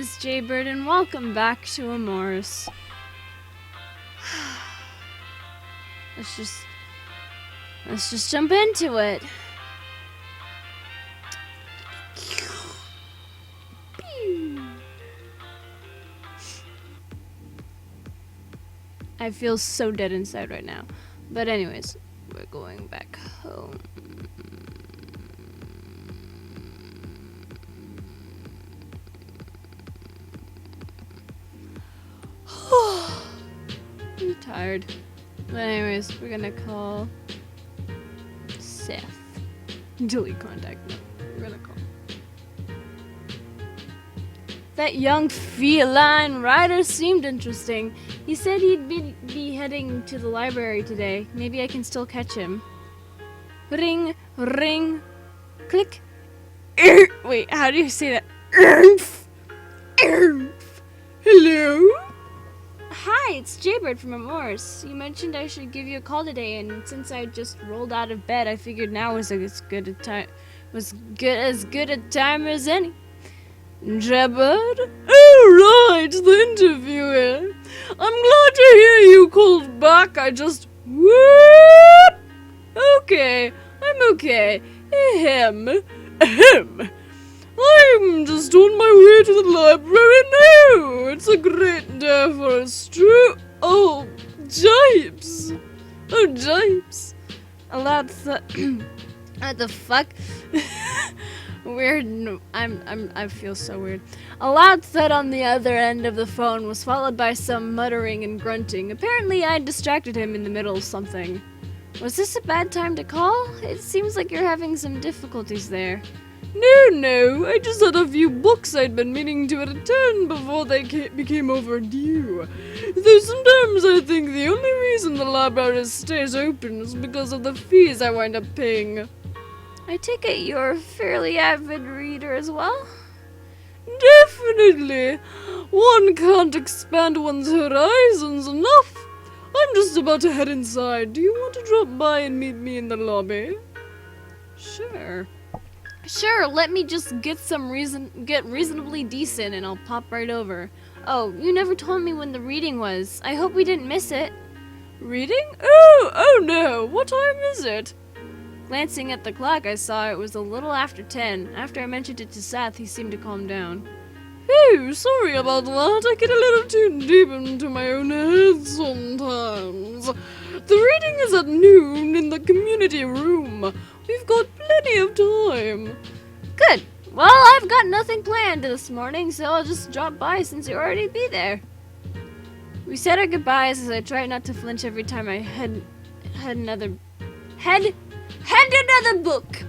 is Jaybird, and welcome back to Amoris. Let's just jump into it. I feel so dead inside right now. But anyways, we're going back home. I'm tired. But anyways, we're gonna call Seth. Delete contact. No, we're gonna call. That young feline rider seemed interesting. He said he'd be heading to the library today. Maybe I can still catch him. Ring, ring, click. Wait, how do you say that? Hello? Hi, it's Jaybird from Amoris. You mentioned I should give you a call today, and since I just rolled out of bed, I figured now was as good a time as any. Jaybird? Oh, right, the interviewer. I'm glad to hear you called back. I just... Whoop! Okay, I'm okay. Ahem. I'm just on my way to the library now. It's a great day for us, true. Oh, Jipes. Oh, Jipes. What the fuck? Weird. I feel so weird. A loud thud on the other end of the phone was followed by some muttering and grunting. Apparently, I distracted him in the middle of something. Was this a bad time to call? It seems like you're having some difficulties there. No, I just had a few books I'd been meaning to return before they became overdue. Though sometimes I think the only reason the library stays open is because of the fees I wind up paying. I take it you're a fairly avid reader as well? Definitely. One can't expand one's horizons enough. I'm just about to head inside. Do you want to drop by and meet me in the lobby? Sure, let me just get reasonably decent and I'll pop right over. Oh, you never told me when the reading was. I hope we didn't miss it. Reading? Oh no, what time is it? Glancing at the clock, I saw it was a little after 10. After I mentioned it to Seth, he seemed to calm down. Oh, sorry about that. I get a little too deep into my own head sometimes. The reading is at noon in the community room. We've got plenty of time. Good. Well, I've got nothing planned this morning, so I'll just drop by since you'll already be there. We said our goodbyes as I tried not to flinch every time I had another book.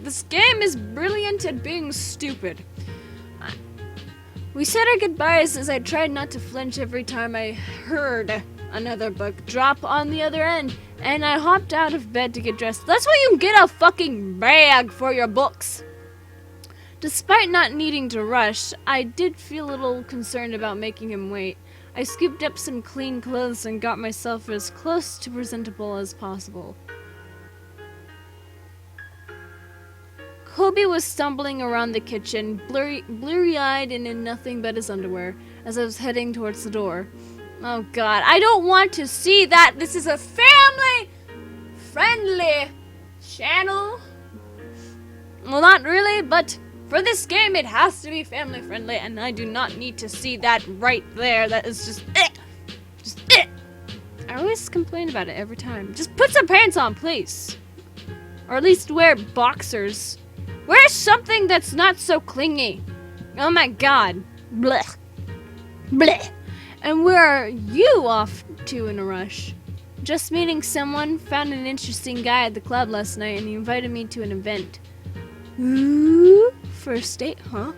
This game is brilliant at being stupid. We said our goodbyes as I tried not to flinch every time I heard another book drop on the other end, and I hopped out of bed to get dressed. That's why you get a fucking bag for your books. Despite not needing to rush, I did feel a little concerned about making him wait. I scooped up some clean clothes and got myself as close to presentable as possible. Kobe was stumbling around the kitchen, blurry-eyed and in nothing but his underwear, as I was heading towards the door. Oh god, I don't want to see that! This is a family-friendly channel. Well, not really, but for this game it has to be family-friendly, and I do not need to see that right there. That is just I always complain about it every time. Just put some pants on, please. Or at least wear boxers. Wear something that's not so clingy. Oh my god. Blech. Blech. And where are you off to in a rush? Just meeting someone. Found an interesting guy at the club last night and he invited me to an event. Ooh, first date, huh?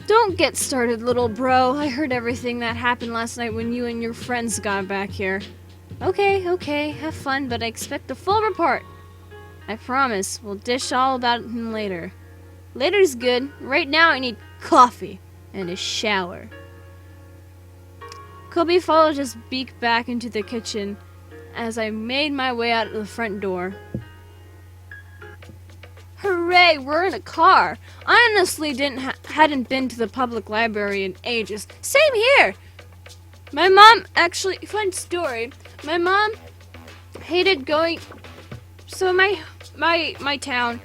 Don't get started, little bro. I heard everything that happened last night when you and your friends got back here. Okay, have fun, but I expect a full report. I promise, we'll dish all about him later. Later's good. Right now I need coffee and a shower. Kobe followed his beak back into the kitchen as I made my way out of the front door. hooray, we're in a car. I honestly hadn't been to the public library in ages. Same here. My mom, actually, fun story. My mom hated going. So my town,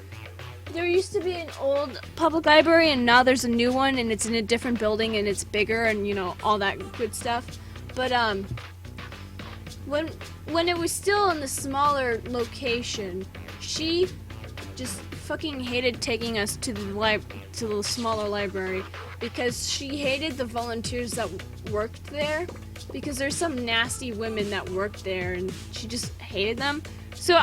there used to be an old public library, and now there's a new one, and it's in a different building, and it's bigger, and you know, all that good stuff. But when it was still in the smaller location, she just fucking hated taking us to the smaller library because she hated the volunteers that worked there, because there's some nasty women that worked there, and she just hated them. So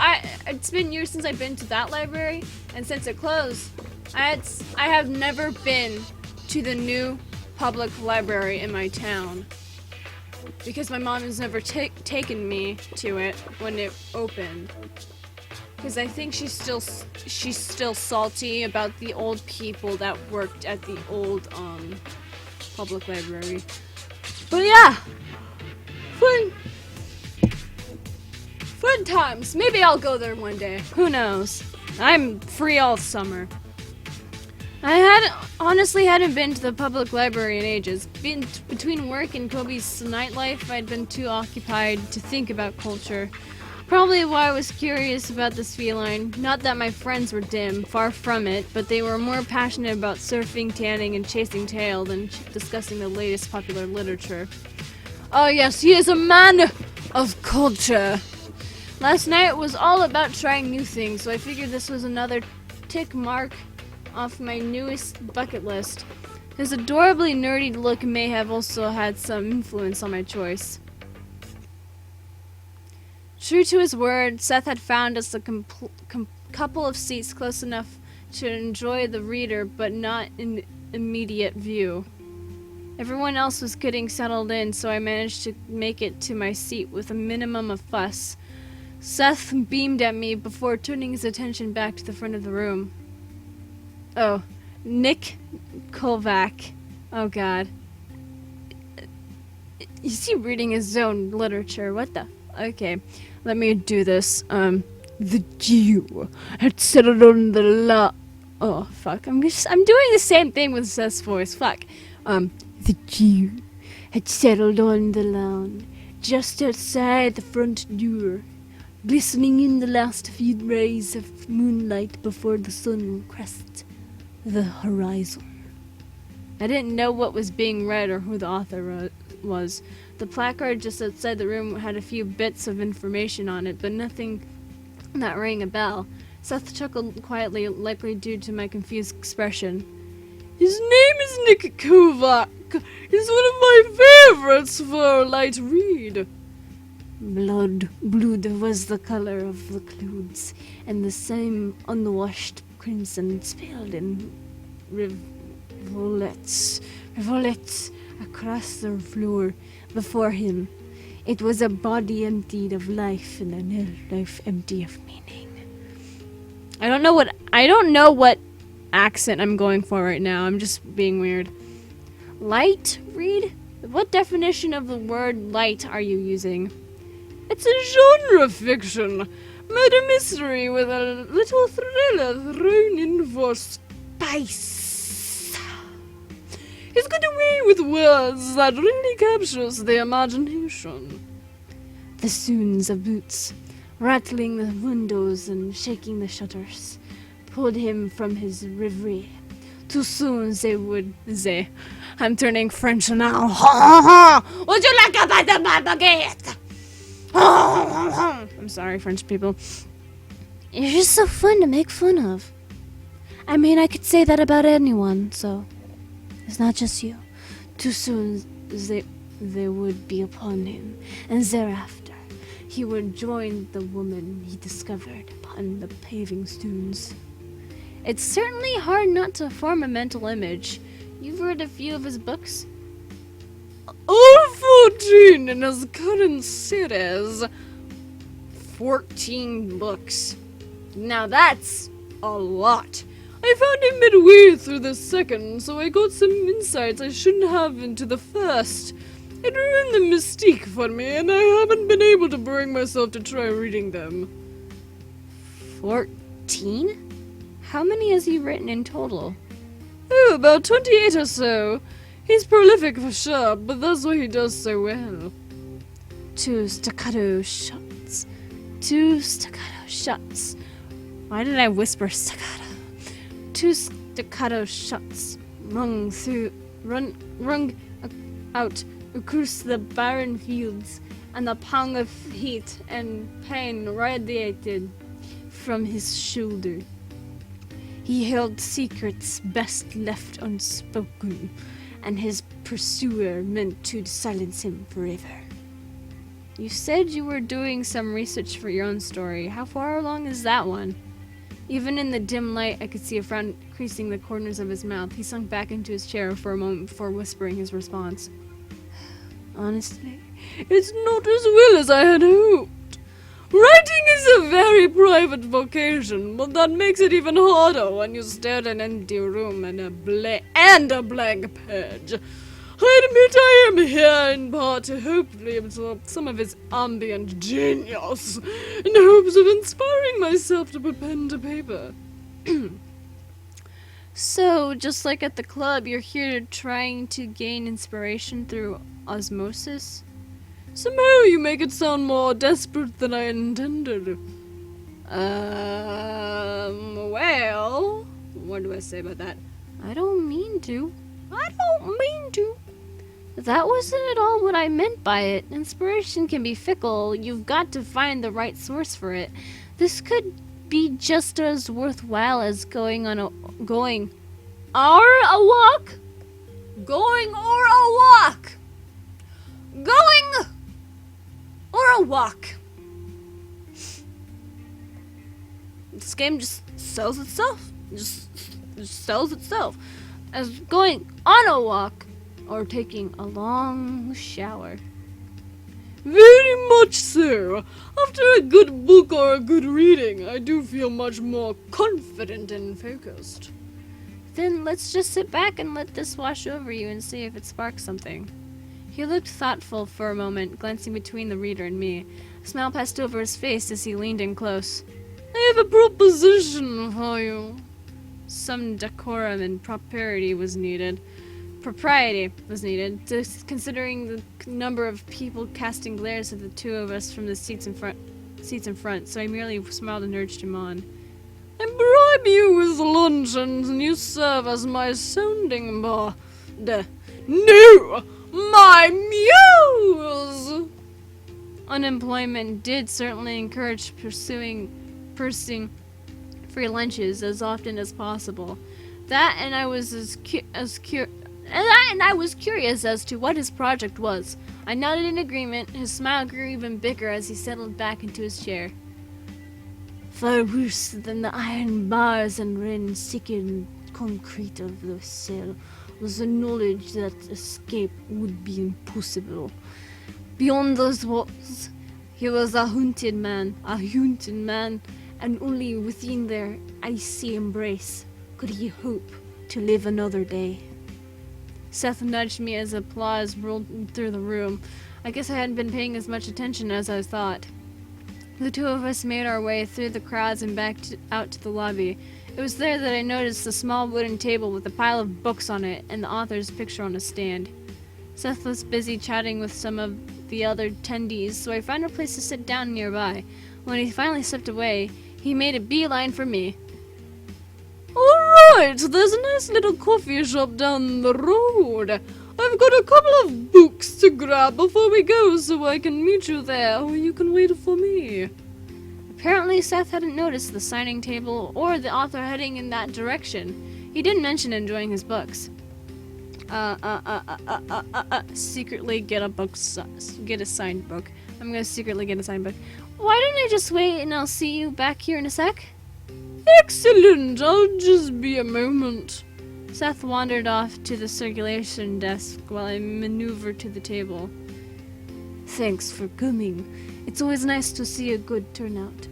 it's been years since I've been to that library, and since it closed, I have never been to the new public library in my town because my mom has never taken me to it when it opened. Because I think she's still salty about the old people that worked at the old public library. But yeah, fun times. Maybe I'll go there one day. Who knows? I'm free all summer. I honestly hadn't been to the public library in ages. Between work and Kobe's nightlife, I'd been too occupied to think about culture. Probably why I was curious about this feline. Not that my friends were dim, far from it, but they were more passionate about surfing, tanning, and chasing tail than discussing the latest popular literature. Oh yes, he is a man of culture. Last night was all about trying new things, so I figured this was another tick mark off my newest bucket list. His adorably nerdy look may have also had some influence on my choice. True to his word, Seth had found us a couple of seats close enough to enjoy the reader, but not in immediate view. Everyone else was getting settled in, so I managed to make it to my seat with a minimum of fuss. Seth beamed at me before turning his attention back to the front of the room. Oh, Nick Kovac. Oh god. Is he reading his own literature? What the? Okay, let me do this. The Jew had settled on the Oh, fuck. I'm doing the same thing with Seth's voice. Fuck. The Jew had settled on the lawn, just outside the front door, glistening in the last few rays of moonlight before the sun crests the horizon. I didn't know what was being read or who the author was. The placard just outside the room had a few bits of information on it, but nothing that rang a bell. Seth chuckled quietly, likely due to my confused expression. His name is Nick Kovac. He's one of my favorites for a light read. Blood was the color of the clothes, and the same unwashed crimson spilled in rivulets across the floor before him. It was a body emptied of life and a life empty of meaning. I don't know what accent I'm going for right now. I'm just being weird. Light read? What definition of the word light are you using? It's a genre fiction. Murder mystery with a little thriller thrown in for spice. He's got a way with words that really captures the imagination. The sounds of boots, rattling the windows and shaking the shutters, pulled him from his reverie. Too soon I'm turning French now. Would you like a bite of my baguette? I'm sorry, French people. You're just so fun to make fun of. I mean, I could say that about anyone, so it's not just you. Too soon they would be upon him, and thereafter he would join the woman he discovered upon the paving stones. It's certainly hard not to form a mental image. You've read a few of his books? All 14 in his current series. 14 books. Now that's a lot. I found him midway through the second, so I got some insights I shouldn't have into the first. It ruined the mystique for me, and I haven't been able to bring myself to try reading them. 14? How many has he written in total? Oh, about 28 or so. He's prolific for sure, but that's why he does so well. 2 staccato shots. 2 staccato shots. Why did I whisper staccato? 2 staccato shots rung out across the barren fields, and the pang of heat and pain radiated from his shoulder. He held secrets best left unspoken, and his pursuer meant to silence him forever. You said you were doing some research for your own story. How far along is that one? Even in the dim light, I could see a frown creasing the corners of his mouth. He sunk back into his chair for a moment before whispering his response. Honestly, it's not as well as I had hoped. Writing is a very private vocation, but that makes it even harder when you stare at an empty room and a blank page. I admit I am here in part to hopefully absorb some of his ambient genius, in hopes of inspiring myself to put pen to paper. So, just like at the club, you're here trying to gain inspiration through osmosis? Somehow you make it sound more desperate than I intended. Well, what do I say about that? I don't mean to. That wasn't at all what I meant by it. Inspiration can be fickle. You've got to find the right source for it. This could be just as worthwhile as going or a walk. Going or a walk. Going or a walk. This game just sells itself. Just sells itself as going on a walk or taking a long shower. Very much so. After a good book or a good reading, I do feel much more confident and focused. Then let's just sit back and let this wash over you and see if it sparks something. He looked thoughtful for a moment, glancing between the reader and me. A smile passed over his face as he leaned in close. I have a proposition for you. Some decorum and propriety was needed, considering the number of people casting glares at the two of us from the seats in front. So I merely smiled and urged him on. I bribe you with luncheons and you serve as my sounding board. No! My muse! Unemployment did certainly encourage pursuing free lunches as often as possible. And I was curious as to what his project was. I nodded in agreement. His smile grew even bigger as he settled back into his chair. Far worse than the iron bars and rain-sickened concrete of the cell was the knowledge that escape would be impossible. Beyond those walls, he was a hunted man, and only within their icy embrace could he hope to live another day. Seth nudged me as applause rolled through the room. I guess I hadn't been paying as much attention as I thought. The two of us made our way through the crowds and back out to the lobby. It was there that I noticed the small wooden table with a pile of books on it and the author's picture on a stand. Seth was busy chatting with some of the other attendees, so I found a place to sit down nearby. When he finally stepped away, he made a beeline for me. Alright, there's a nice little coffee shop down the road. I've got a couple of books to grab before we go, so I can meet you there, or you can wait for me. Apparently Seth hadn't noticed the signing table or the author heading in that direction. He didn't mention enjoying his books. Secretly get a signed book. I'm gonna secretly get a signed book. Why don't I just wait and I'll see you back here in a sec? Excellent, I'll just be a moment. Seth wandered off to the circulation desk while I maneuvered to the table. Thanks for coming. It's always nice to see a good turnout.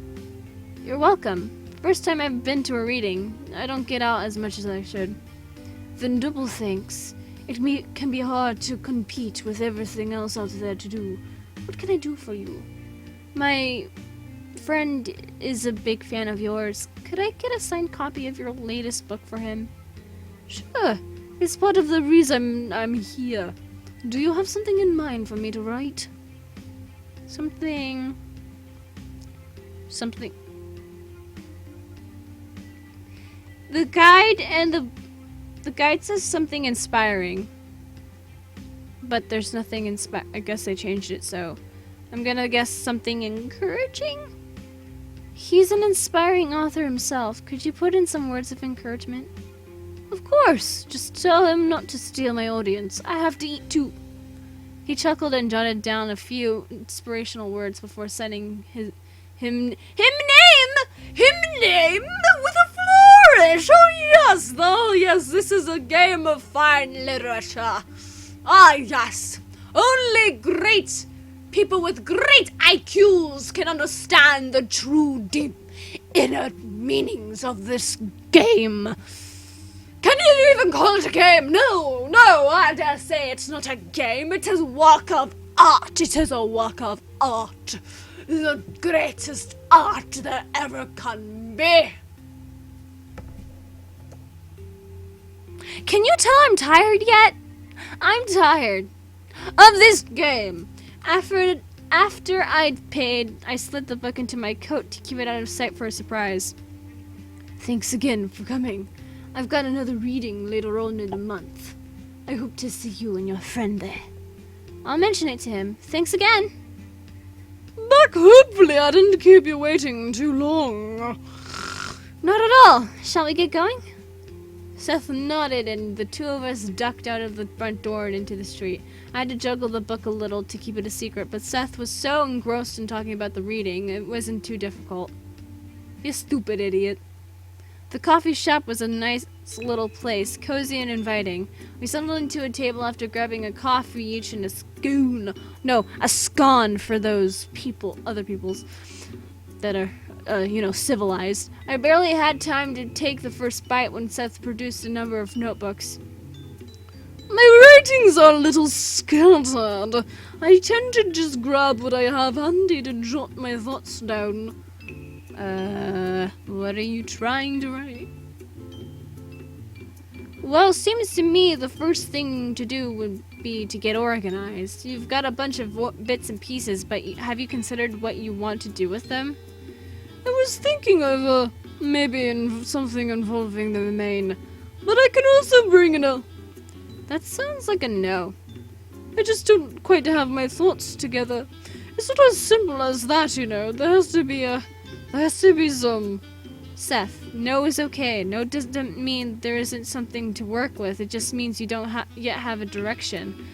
You're welcome. First time I've been to a reading. I don't get out as much as I should. Then double thanks. It can be hard to compete with everything else out there to do. What can I do for you? My friend is a big fan of yours. Could I get a signed copy of your latest book for him? Sure. It's part of the reason I'm here. Do you have something in mind for me to write? Something. The guide says something inspiring. But there's nothing I guess they changed it, so I'm gonna guess something encouraging? He's an inspiring author himself. Could you put in some words of encouragement? Of course. Just tell him not to steal my audience. I have to eat too. He chuckled and jotted down a few inspirational words before sending him name with a flourish. Oh yes, this is a game of fine literature. Ah yes, only great people with great IQs can understand the true deep inner meanings of this game. Can you even call it a game? No, I dare say it's not a game. It is a work of art. It is a work of art. The greatest art there ever can be. Can you tell I'm tired yet? I'm tired of this game. After I'd paid, I slid the book into my coat to keep it out of sight for a surprise. Thanks again for coming. I've got another reading later on in the month. I hope to see you and your friend there. I'll mention it to him. Thanks again. Back, hopefully I didn't keep you waiting too long. Not at all. Shall we get going? Seth nodded and the two of us ducked out of the front door and into the street. I had to juggle the book a little to keep it a secret, but Seth was so engrossed in talking about the reading, it wasn't too difficult. You stupid idiot. The coffee shop was a nice little place, cozy and inviting. We settled into a table after grabbing a coffee each and a scone for those other peoples that are, civilized. I barely had time to take the first bite when Seth produced a number of notebooks. My writings are a little scattered. I tend to just grab what I have handy to jot my thoughts down. What are you trying to write? Well, seems to me the first thing to do would be to get organized. You've got a bunch of bits and pieces, but have you considered what you want to do with them? I was thinking of, maybe something involving the main, but I can also bring in a... That sounds like a no. I just don't quite have my thoughts together. It's not as simple as that, you know. There has to be some... Seth, no is okay. No doesn't mean there isn't something to work with. It just means you don't yet have a direction.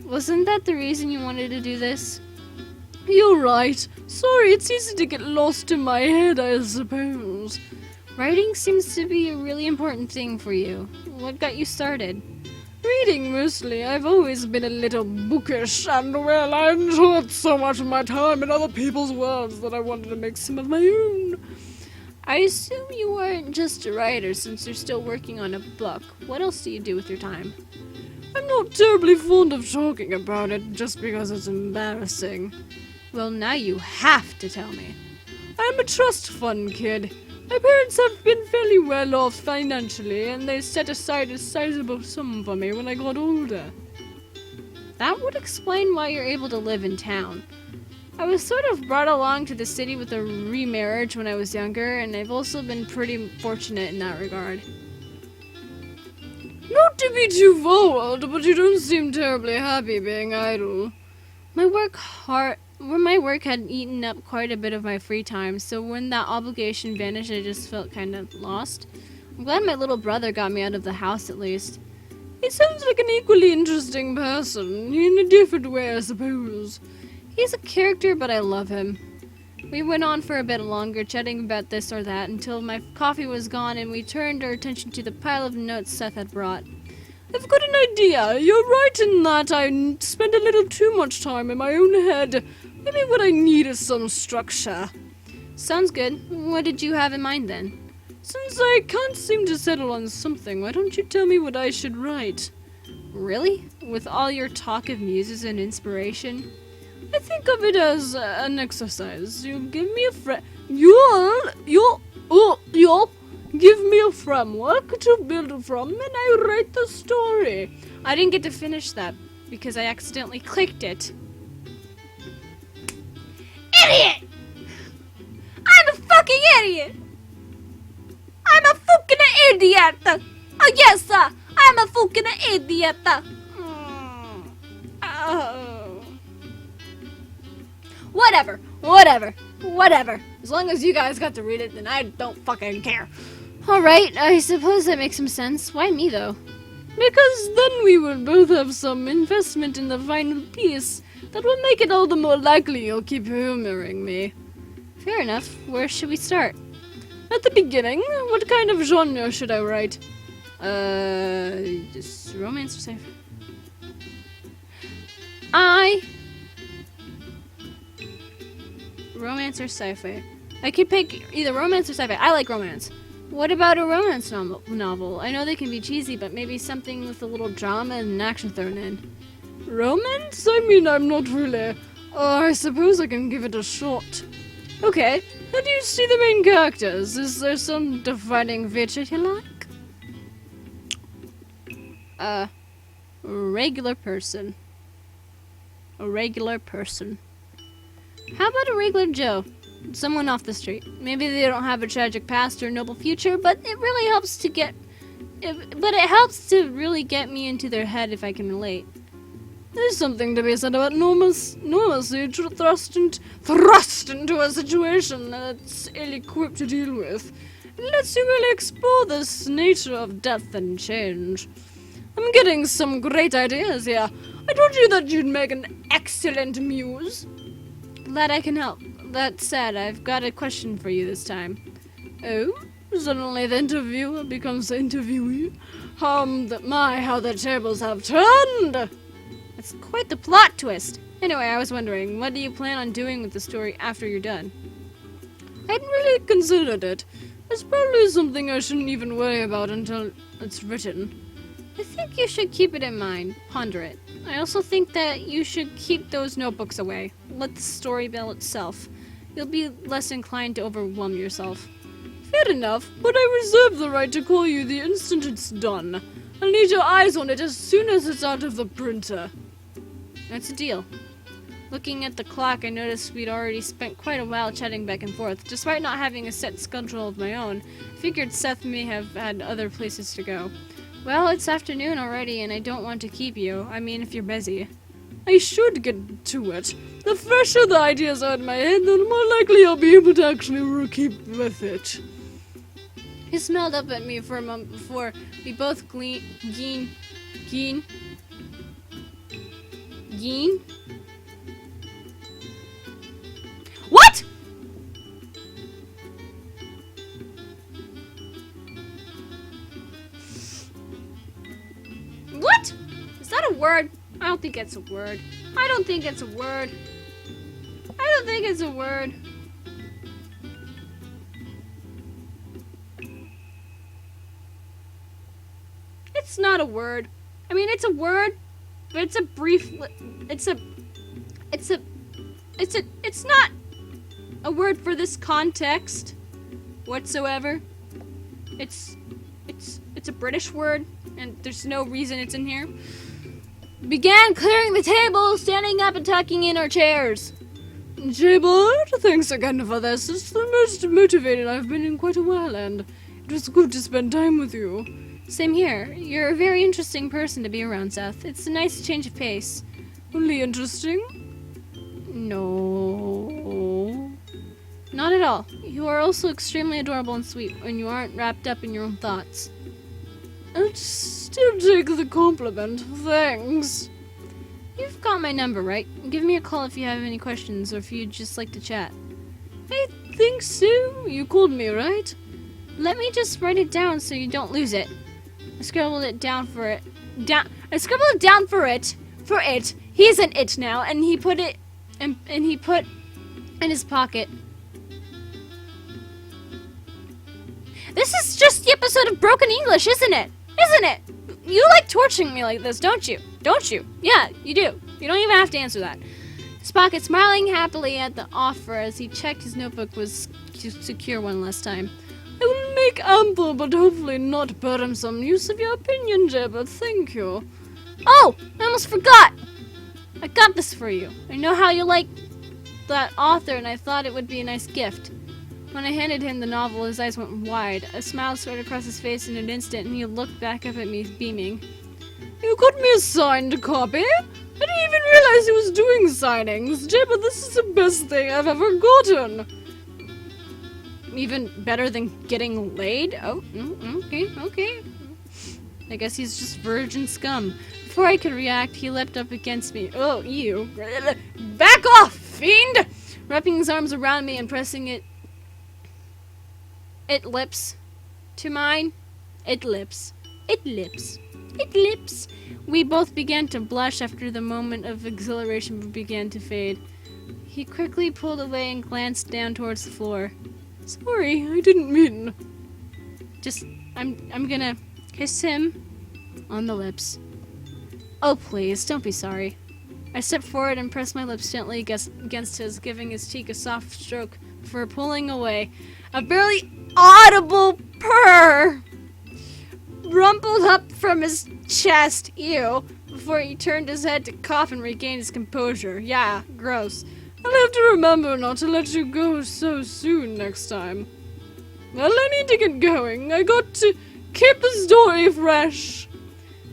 Wasn't that the reason you wanted to do this? You're right. Sorry, it's easy to get lost in my head, I suppose. Writing seems to be a really important thing for you. What got you started? Reading, mostly. I've always been a little bookish, and, well, I enjoyed so much of my time in other people's worlds that I wanted to make some of my own. I assume you weren't just a writer since you're still working on a book. What else do you do with your time? I'm not terribly fond of talking about it just because it's embarrassing. Well, now you have to tell me. I'm a trust fund kid. My parents have been fairly well off financially, and they set aside a sizable sum for me when I got older. That would explain why you're able to live in town. I was sort of brought along to the city with a remarriage when I was younger, and I've also been pretty fortunate in that regard. Not to be too forward, but you don't seem terribly happy being idle. My work had eaten up quite a bit of my free time, so when that obligation vanished, I just felt kind of lost. I'm glad my little brother got me out of the house at least. He sounds like an equally interesting person, in a different way, I suppose. He's a character, but I love him. We went on for a bit longer, chatting about this or that, until my coffee was gone and we turned our attention to the pile of notes Seth had brought. I've got an idea. You're right in that I spend a little too much time in my own head. Maybe what I need is some structure. Sounds good. What did you have in mind then? Since I can't seem to settle on something, why don't you tell me what I should write? Really? With all your talk of muses and inspiration? I think of it as an exercise. You give me You'll give me a framework to build from, and I write the story. I didn't get to finish that because I accidentally clicked it. Idiot! I'm a fucking idiot! I'm a fucking idiot! Oh yes, sir! I'm a fucking idiot! Oh. Whatever. As long as you guys got to read it, then I don't fucking care. Alright, I suppose that makes some sense. Why me, though? Because then we will both have some investment in the final piece that will make it all the more likely you'll keep humoring me. Fair enough. Where should we start? At the beginning, what kind of genre should I write? Just romance or sci-fi? Romance or sci-fi? I could pick either romance or sci-fi. I like romance. What about a romance novel? I know they can be cheesy, but maybe something with a little drama and action thrown in. Romance? I mean, I'm not really. I suppose I can give it a shot. Okay, how do you see the main characters? Is there some defining feature you like? Regular person. A regular person. How about a regular Joe? Someone off the street. Maybe they don't have a tragic past or noble future, but it really helps to get... But it helps to really get me into their head if I can relate. There's something to be said about normalcy thrust into a situation that's ill-equipped to deal with. It lets you really explore this nature of death and change. I'm getting some great ideas here. I told you that you'd make an excellent muse. Glad I can help. That said, I've got a question for you this time. Oh? Suddenly the interviewer becomes the interviewee? How the tables have turned! That's quite the plot twist. Anyway, I was wondering, what do you plan on doing with the story after you're done? I hadn't really considered it. It's probably something I shouldn't even worry about until it's written. I think you should keep it in mind. Ponder it. I also think that you should keep those notebooks away. Let the story build itself. You'll be less inclined to overwhelm yourself. Fair enough, but I reserve the right to call you the instant it's done. I'll need your eyes on it as soon as it's out of the printer. That's a deal. Looking at the clock, I noticed we'd already spent quite a while chatting back and forth. Despite not having a set schedule of my own, I figured Seth may have had other places to go. Well, it's afternoon already, and I don't want to keep you. I mean, if you're busy. I should get to it. The fresher the ideas are in my head, the more likely I'll be able to actually keep with it. He smiled up at me for a moment before we both Geen? What?! What? Is that a word? I don't think it's a word. I don't think it's a word. It's not a word. I mean, it's a word, but it's a brief... It's not a word for this context whatsoever. It's a British word, and there's no reason it's in here. Began clearing the table, standing up and tucking in our chairs. Jaybird, thanks again for this. It's the most motivated I've been in quite a while, and it was good to spend time with you. Same here. You're a very interesting person to be around, Seth. It's a nice change of pace. Only interesting? No. Not at all. You are also extremely adorable and sweet when you aren't wrapped up in your own thoughts. I'd still take the compliment, thanks. You've got my number, right? Give me a call if you have any questions or if you'd just like to chat. I think so. You called me, right? Let me just write it down so you don't lose it. I scribbled it down for it. For it. He's an it now, and he put it and he put in his pocket. This is just the episode of Broken English, isn't it? You like torturing me like this, don't you? Yeah, you do. You don't even have to answer that. His pocket smiling happily at the offer as he checked his notebook was secure one last time. I will make ample, but hopefully not burdensome use of your opinion, Jabba. Thank you. Oh! I almost forgot! I got this for you. I know how you like that author, and I thought it would be a nice gift. When I handed him the novel, his eyes went wide. A smile spread across his face in an instant, and he looked back up at me, beaming. You got me a signed copy? I didn't even realize he was doing signings. Jabba, this is the best thing I've ever gotten. Even better than getting laid? Oh, okay. I guess he's just virgin scum. Before I could react, he leapt up against me. Oh, ew. Back off, fiend! Wrapping his arms around me and pressing it lips to mine. It lips. We both began to blush after the moment of exhilaration began to fade. He quickly pulled away and glanced down towards the floor. Sorry, I didn't mean. I'm gonna kiss him on the lips. Oh, please, don't be sorry. I stepped forward and pressed my lips gently against his, giving his cheek a soft stroke before pulling away. A barely audible purr rumbled up from his chest, ew, before he turned his head to cough and regain his composure. Yeah, gross. I'll have to remember not to let you go so soon next time. Well, I need to get going. I got to keep the story fresh.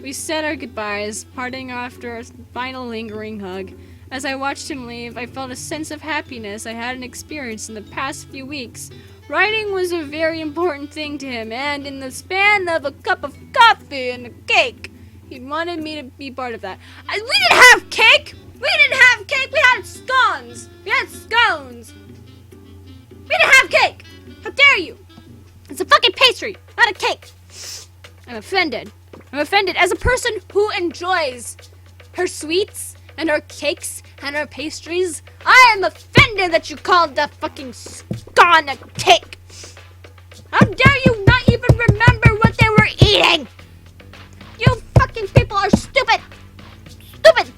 We said our goodbyes, parting after a final lingering hug. As I watched him leave, I felt a sense of happiness I hadn't experienced in the past few weeks. Writing was a very important thing to him, and in the span of a cup of coffee and a cake, he wanted me to be part of that. We didn't have cake! We had scones! We didn't have cake! How dare you! It's a fucking pastry, not a cake! I'm offended as a person who enjoys her sweets and her cakes and her pastries. I am offended that you called the fucking scone a cake. How dare you not even remember what they were eating? You fucking people are stupid.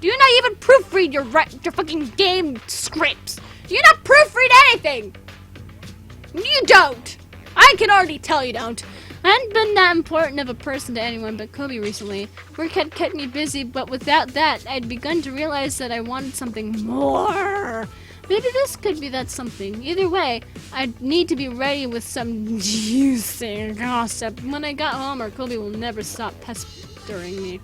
Do you not even proofread your fucking game scripts? Do you not proofread anything? You don't. I can already tell you don't. I hadn't been that important of a person to anyone but Kobe recently. Work had kept me busy, but without that, I'd begun to realize that I wanted something more. Maybe this could be that something. Either way, I'd need to be ready with some juicy gossip. When I got home, or Kobe will never stop pestering me.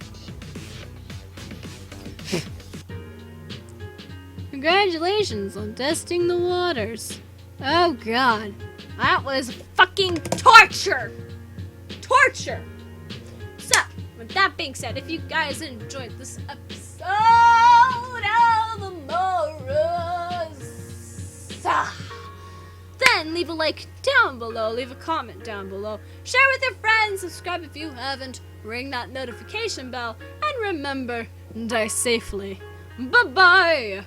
Congratulations on testing the waters. Oh god, that was fucking torture! So, with that being said, if you guys enjoyed this episode of Amorous, then leave a like down below, leave a comment down below, share with your friends, subscribe if you haven't, ring that notification bell, and remember, die safely. Bye-bye!